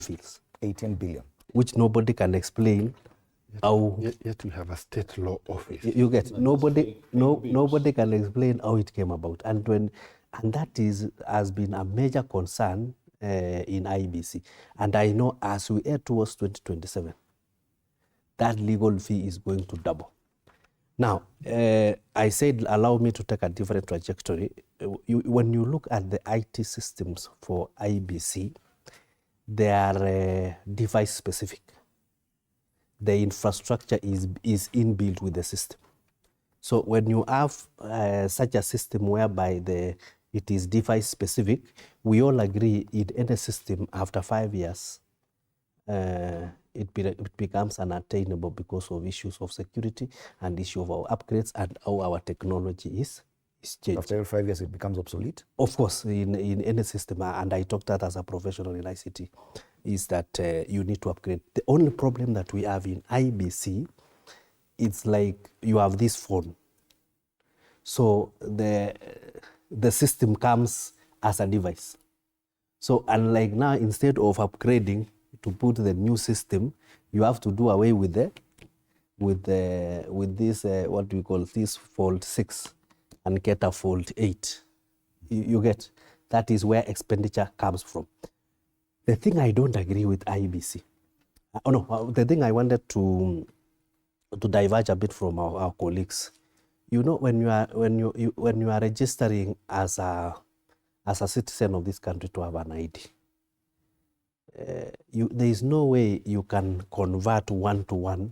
fields. 18 billion. Which nobody can explain how... Yet we have a state law office. You get, nobody can explain how it came about. And that has been a major concern in IEBC. And I know as we head towards 2027, that legal fee is going to double. Now, I said, allow me to take a different trajectory. When you look at the IT systems for IEBC, they are device specific. The infrastructure is inbuilt with the system. So when you have such a system whereby it is device specific, we all agree in any system after 5 years, it becomes unattainable because of issues of security and issue of our upgrades and how our technology is changed. After 5 years, it becomes obsolete? Of course, in any system, and I talked that as a professional in ICT, is that you need to upgrade. The only problem that we have in IEBC, it's like you have this phone. So the system comes as a device. So unlike now, instead of upgrading to put the new system, you have to do away with this what we call this Fold 6 and get a Fold 8. You get, that is where expenditure comes from. The thing I don't agree with IEBC, the thing I wanted to diverge a bit from our colleagues. You know, when you are registering as a citizen of this country to have an ID, there is no way you can convert one-to-one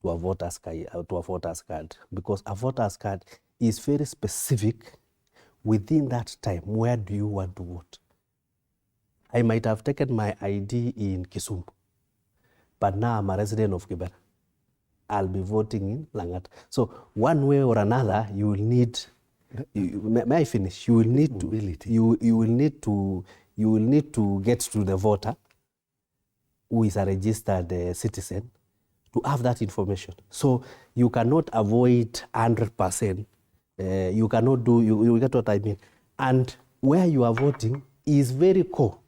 to a voter's card, because a voter's card is very specific within that time. Where do you want to vote? I might have taken my ID in Kisumu, but now I'm a resident of Kibera. I'll be voting in Langata. So one way or another, you will need. May I finish? You will need to. You will need to get to the voter, who is a registered citizen, to have that information. So you cannot avoid 100%. You cannot do. You get what I mean. And where you are voting is very core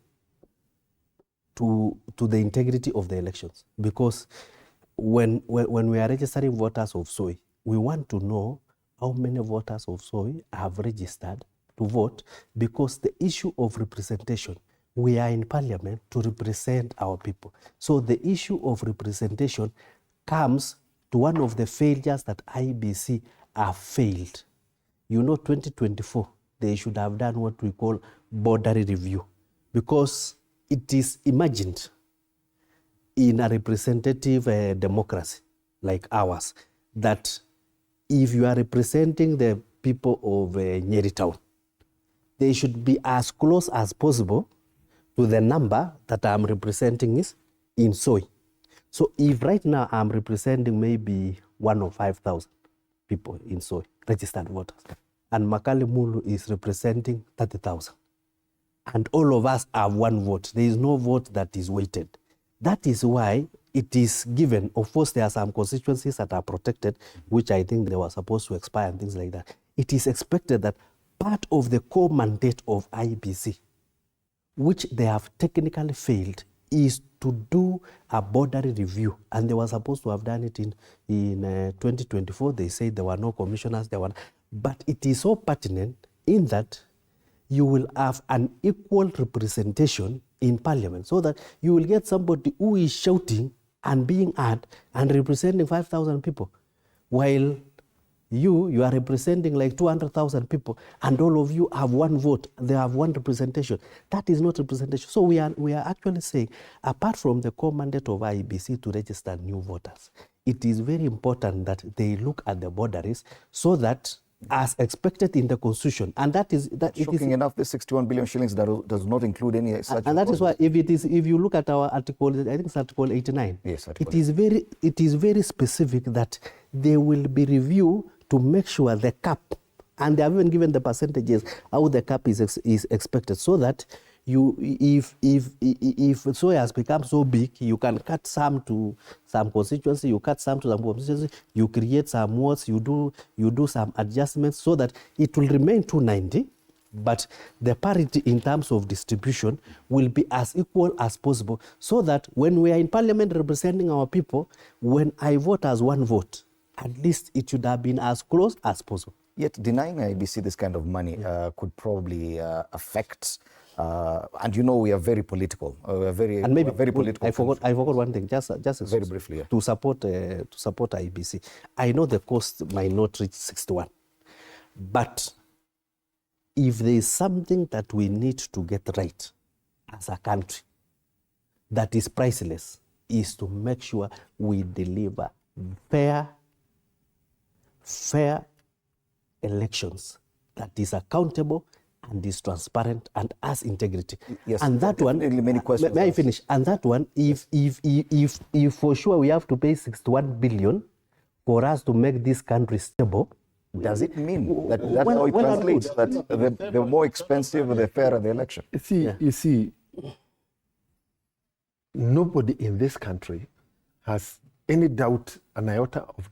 to the integrity of the elections, because when we are registering voters of Soy, we want to know how many voters of Soy have registered to vote, because the issue of representation, we are in parliament to represent our people. So the issue of representation comes to one of the failures that IEBC have failed. You know, 2024, they should have done what we call boundary review, because it is imagined in a representative democracy like ours that if you are representing the people of Nyeri town, they should be as close as possible to the number that I'm representing is in Soy. So if right now I'm representing maybe 1 or 5,000 people in Soy, registered voters, and Makali Mulu is representing 30,000, and all of us have one vote, there is no vote that is weighted. That is why it is given. Of course, there are some constituencies that are protected, which I think they were supposed to expire and things like that. It is expected that part of the core mandate of IEBC, which they have technically failed, is to do a boundary review. And they were supposed to have done it in 2024. They said there were no commissioners. But it is so pertinent in that you will have an equal representation in parliament, so that you will get somebody who is shouting and being heard and representing 5,000 people, while you are representing like 200,000 people, and all of you have one vote, they have one representation. That is not representation. So we are actually saying, apart from the core mandate of IEBC to register new voters, it is very important that they look at the boundaries, so that as expected in the constitution, and that is that. Shocking enough, the 61 billion shillings does not include any such. And that is why, if you look at our article, I think it's Article 89. Yes, it is very specific that there will be review to make sure the cap, and they have even given the percentages how the cap is expected, so that if soy has become so big, you can cut some to some constituency, you cut some to some constituency, you create some wards, you do some adjustments, so that it will remain 290, but the parity in terms of distribution will be as equal as possible, so that when we are in parliament representing our people, when I vote as one vote, at least it should have been as close as possible. Yet denying IEBC this kind of money could probably affect, and you know we are very political. We're very political. I forgot one thing. Just very briefly. Yeah. To support IEBC, I know the cost might not reach 61, but if there is something that we need to get right as a country that is priceless, is to make sure we deliver fair elections that is accountable and is transparent and has integrity. Yes, and that one, many questions. May I finish? And that one, if for sure we have to pay 61 billion for us to make this country stable, does it mean that that's how it translates? That the more expensive, the fairer the election? You see, nobody in this country has any doubt, an iota of